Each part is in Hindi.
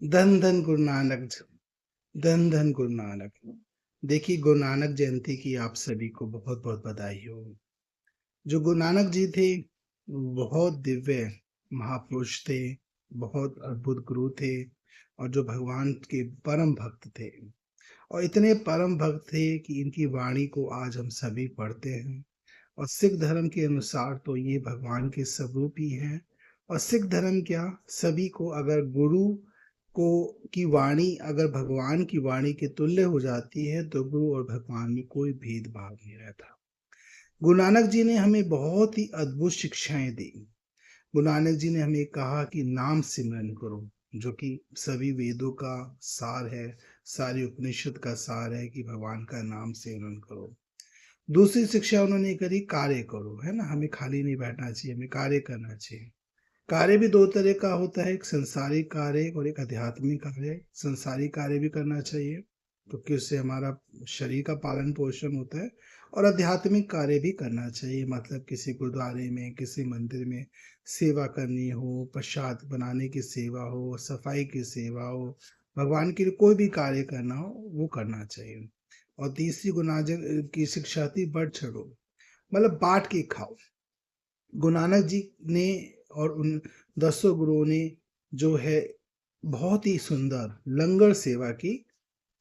धन धन गुरु नानक, धन धन गुरु नानक। देखिए, गुरु नानक जयंती की आप सभी को बहुत बहुत बधाई हो। जो गुरु नानक जी थे, बहुत दिव्य महापुरुष थे, बहुत अद्भुत गुरु थे, और जो भगवान के परम भक्त थे, और इतने परम भक्त थे कि इनकी वाणी को आज हम सभी पढ़ते हैं। और सिख धर्म के अनुसार तो ये भगवान के स्वरूप ही हैं। और सिख धर्म क्या, सभी को अगर गुरु को की वाणी अगर भगवान की वाणी के तुल्य हो जाती है, तो गुरु और भगवान में कोई भेदभाव नहीं रहता। गुरु नानक जी ने हमें बहुत ही अद्भुत शिक्षाएं दी। गुरु नानक जी ने हमें कहा कि नाम सिमरन करो, जो कि सभी वेदों का सार है, सारी उपनिषद का सार है कि भगवान का नाम सिमरन करो। दूसरी शिक्षा उन्होंने करी, कार्य करो, है ना, हमें खाली नहीं बैठना चाहिए, हमें कार्य करना चाहिए। कार्य भी दो तरह का होता है, एक संसारिक कार्य और एक आध्यात्मिक कार्य। संसारिक कार्य भी करना चाहिए क्योंकि उससे हमारा शरीर का पालन पोषण होता है, और आध्यात्मिक कार्य भी करना चाहिए, मतलब किसी गुरुद्वारे में, किसी मंदिर में सेवा करनी हो, प्रसाद बनाने की सेवा हो, सफाई की सेवा हो, भगवान के लिए कोई भी कार्य करना हो, वो करना चाहिए। और तीसरी गुनाज की शिक्षा थी, बढ़ चढ़ो, मतलब बांट के खाओ। गुरु नानक जी ने और उन 10 गुरुओं ने जो है बहुत ही सुंदर लंगर सेवा की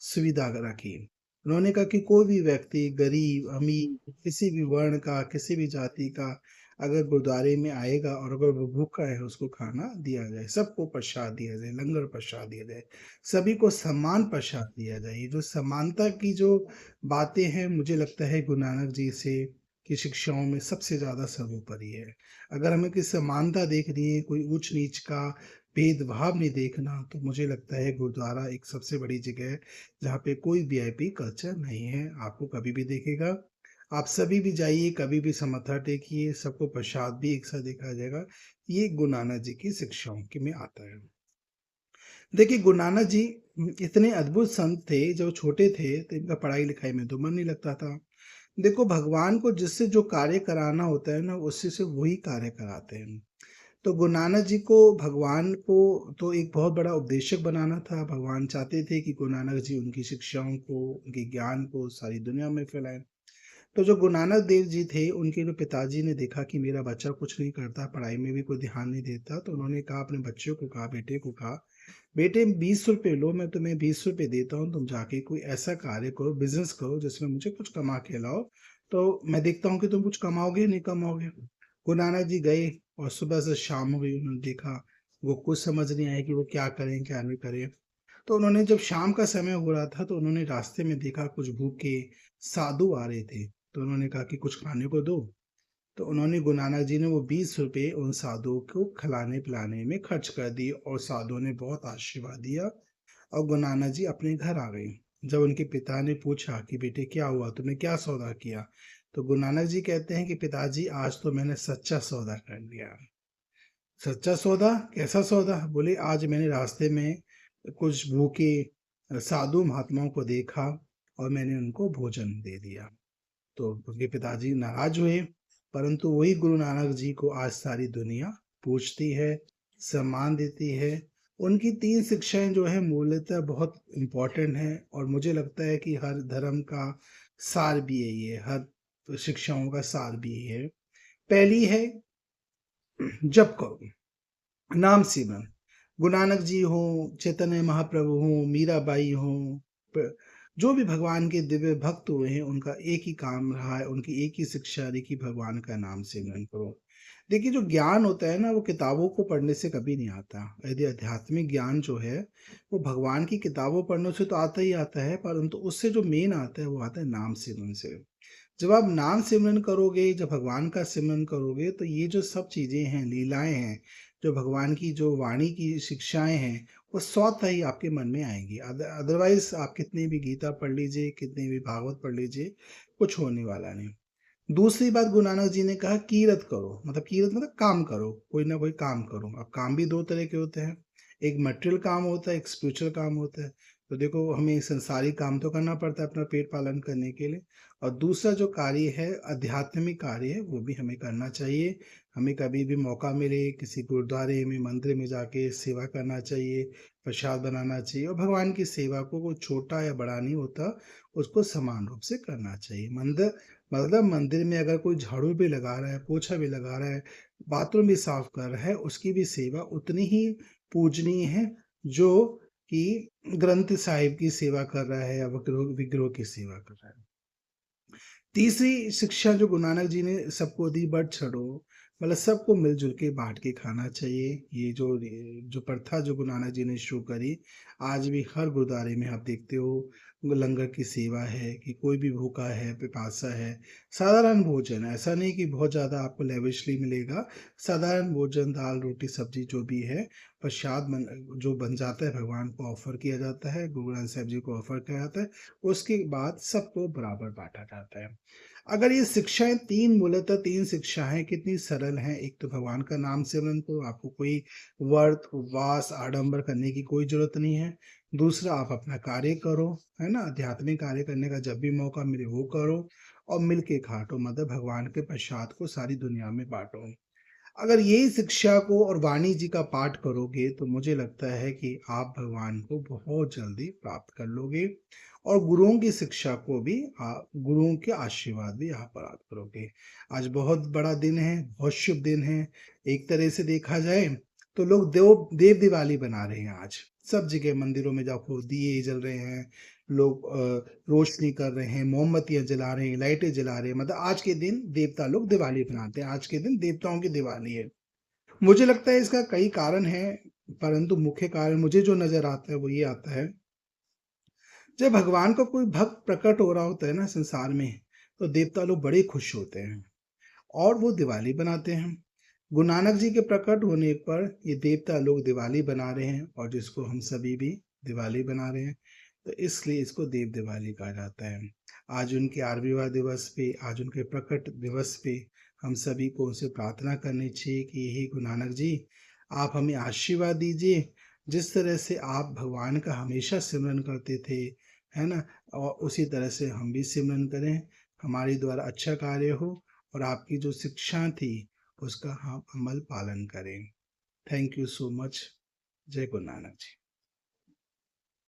सुविधा रखी। उन्होंने कहा कि कोई भी व्यक्ति, गरीब अमीर, किसी भी वर्ण का, किसी भी जाति का, अगर गुरुद्वारे में आएगा और अगर वो भूखा है, उसको खाना दिया जाए, सबको प्रसाद दिया जाए, लंगर प्रसाद दिया जाए, सभी को समान प्रसाद दिया जाए। ये जो समानता की जो बातें हैं, मुझे लगता है गुरु नानक जी से की शिक्षाओं में सबसे ज्यादा सर्वोपरि है। अगर हमें किसी समानता देखनी है, कोई ऊंच नीच का भेदभाव नहीं देखना, तो मुझे लगता है गुरुद्वारा एक सबसे बड़ी जगह है जहाँ पे कोई वीआईपी कल्चर नहीं है। आपको कभी भी देखेगा, आप सभी भी जाइए, कभी भी समर्था टेकिए, सबको प्रसाद भी एक साथ देखा जाएगा। ये गुरु नानक जी की शिक्षाओं के में आता है। देखिए, गुरु नानक जी इतने अद्भुत संत थे, जब छोटे थे तो इनका पढ़ाई लिखाई में तो मन नहीं लगता था। देखो, भगवान को जिससे जो कार्य कराना होता है ना, उसी से वही कार्य कराते हैं। तो गुरु नानक जी को, भगवान को तो एक बहुत बड़ा उपदेशक बनाना था। भगवान चाहते थे कि गुरु नानक जी उनकी शिक्षाओं को, उनके ज्ञान को सारी दुनिया में फैलाएं। तो जो गुरु नानक देव जी थे, उनके जो पिताजी ने देखा कि मेरा बच्चा कुछ नहीं करता, पढ़ाई में भी कोई ध्यान नहीं देता, तो उन्होंने कहा, अपने बच्चों को कहा, बेटे को कहा, बेटे 20 रुपये लो, मैं तुम्हें 20 रुपये देता हूँ, तुम जाके कोई ऐसा कार्य करो, बिजनेस करो जिसमें मुझे कुछ कमा के लाओ, तो मैं देखता हूँ कि तुम कुछ कमाओगे नहीं कमाओगे। गुरु नानक जी गए, और सुबह से शाम हो गई, उन्होंने देखा, वो कुछ समझ नहीं आया कि वो क्या करें क्या नहीं करें। तो उन्होंने, जब शाम का समय हो रहा था, तो उन्होंने रास्ते में देखा कुछ भूखे साधु आ रहे थे, तो उन्होंने कहा कि कुछ खाने को दो। तो उन्होंने, गुरु नानक जी ने वो 20 रुपये उन साधुओं को खिलाने पिलाने में खर्च कर दिए, और साधुओं ने बहुत आशीर्वाद दिया, और गुरु नानक जी अपने घर आ गए। जब उनके पिता ने पूछा कि बेटे क्या हुआ, तुमने क्या सौदा किया, तो गुरु नानक जी कहते हैं कि पिताजी, आज तो मैंने सच्चा सौदा कर लिया। सच्चा सौदा, कैसा सौदा? बोले, आज मैंने रास्ते में कुछ भूखे साधु महात्माओं को देखा, और मैंने उनको भोजन दे दिया। तो उनके पिताजी नाराज हुए, परंतु वही गुरु नानक जी को आज सारी दुनिया पूछती है, सम्मान देती है। उनकी 3 शिक्षाएं जो है मूलतः बहुत इम्पोर्टेंट हैं, और मुझे लगता है कि हर धर्म का सार भी यही है, हर शिक्षाओं का सार भी यही है। पहली है, जप करो, नाम सिमरन। गुरु नानक जी हो, चैतन्य महाप्रभु हो, मीराबाई हो, जो भी भगवान के दिव्य भक्त हुए हैं, उनका एक ही काम रहा है, उनकी एक ही शिक्षा रही कि भगवान का नाम सिमरन करो। देखिए, जो ज्ञान होता है ना, वो किताबों को पढ़ने से कभी नहीं आता। यदि आध्यात्मिक ज्ञान जो है, वो भगवान की किताबों पढ़ने से तो आता ही आता है, परंतु उससे जो मेन आता है, वो आता है नाम सिमरन से। जब आप नाम सिमरन करोगे, जब भगवान का सिमरन करोगे, तो ये जो सब चीज़ें हैं, लीलाएं हैं, जो भगवान की जो वाणी की शिक्षाएं हैं, वो स्वतः ही आपके मन में आएंगी। अदरवाइज आप कितनी भी गीता पढ़ लीजिए, कितनी भी भागवत पढ़ लीजिए, कुछ होने वाला नहीं। दूसरी बात, गुरु नानक जी ने कहा, कीरत करो, मतलब कीरत मतलब काम करो, कोई ना कोई काम करो। अब काम भी दो तरह के होते हैं, एक मटेरियल काम होता है, एक स्पिरिचुअल काम होता है। तो देखो, हमें संसारिक काम तो करना पड़ता है अपना पेट पालन करने के लिए, और दूसरा जो कार्य है, आध्यात्मिक कार्य है, वो भी हमें करना चाहिए। हमें कभी भी मौका मिले किसी गुरुद्वारे में, मंदिर में जाके सेवा करना चाहिए, प्रसाद बनाना चाहिए और भगवान की सेवा को वो छोटा या बड़ा नहीं होता, उसको समान रूप से करना चाहिए। मतलब मंदिर में अगर कोई झाड़ू भी लगा रहा है, पोछा भी लगा रहा है, बाथरूम भी साफ कर रहा है, उसकी भी सेवा उतनी ही पूजनीय है जो कि ग्रंथ साहिब की सेवा कर रहा है या विग्रह विग्रह की सेवा कर रहा है। तीसरी शिक्षा जो गुरु नानक जी ने सबको दी, बट छड़ो, मतलब सबको मिलजुल के बांट के खाना चाहिए। ये जो प्रथा जो गुरु नानक जी ने शुरू करी, आज भी हर गुरुद्वारे में आप देखते हो लंगर की सेवा है कि कोई भी भूखा है, पिपासा है, साधारण भोजन, ऐसा नहीं कि बहुत ज़्यादा आपको लेविशली मिलेगा। साधारण भोजन, दाल रोटी सब्जी जो भी है, प्रसाद जो बन जाता है भगवान को ऑफर किया जाता है, गुरु ग्रंथ साहिब जी को ऑफर किया जाता है, उसके बाद सबको बराबर बांटा जाता है। अगर ये शिक्षाएँ 3 मूलतः 3 शिक्षाएँ कितनी सरल हैं, एक तो भगवान का नाम सिमरन करो, आपको कोई व्रत, उपवास, आडंबर करने की कोई ज़रूरत नहीं है। दूसरा आप अपना कार्य करो, है ना? आध्यात्मिक कार्य करने का जब भी मौका मिले वो करो और मिल के खाटो, मतलब भगवान के प्रसाद को सारी दुनिया में बाँटो। अगर यही शिक्षा को और वाणी जी का पाठ करोगे तो मुझे लगता है कि आप भगवान को बहुत जल्दी प्राप्त कर लोगे और गुरुओं की शिक्षा को भी आप गुरुओं के आशीर्वाद भी आप प्राप्त करोगे। आज बहुत बड़ा दिन है, बहुत शुभ दिन है। एक तरह से देखा जाए तो लोग देव दिवाली बना रहे हैं आज। सब जगह मंदिरों में जाओ दिए जल रहे हैं, लोग रोशनी कर रहे हैं, मोमबत्तियाँ जला रहे हैं, लाइटें जला रहे हैं, मतलब आज के दिन देवता लोग दिवाली बनाते हैं, आज के दिन देवताओं की दिवाली है। मुझे लगता है इसका कई कारण हैं, परंतु मुख्य कारण मुझे जो नज़र आता है वो ये आता है, जब भगवान का कोई भक्त प्रकट हो रहा होता है ना संसार में, तो देवता लोग बड़े खुश होते हैं और वो दिवाली बनाते हैं। गुरु नानक जी के प्रकट होने पर ये देवता लोग दिवाली बना रहे हैं और जिसको हम सभी भी दिवाली बना रहे हैं, तो इसलिए इसको देव दिवाली कहा जाता है। आज उनके आविर्भाव दिवस पे, आज उनके प्रकट दिवस पे हम सभी को उनसे प्रार्थना करनी चाहिए कि हे गुरु नानक जी, आप हमें आशीर्वाद दीजिए, जिस तरह से आप भगवान का हमेशा सिमरन करते थे, है ना? और उसी तरह से हम भी सिमरन करें, हमारे द्वारा अच्छा कार्य हो और आपकी जो शिक्षा थी उसका हम अमल पालन करें। Thank you so much. जय गुरु नानक जी।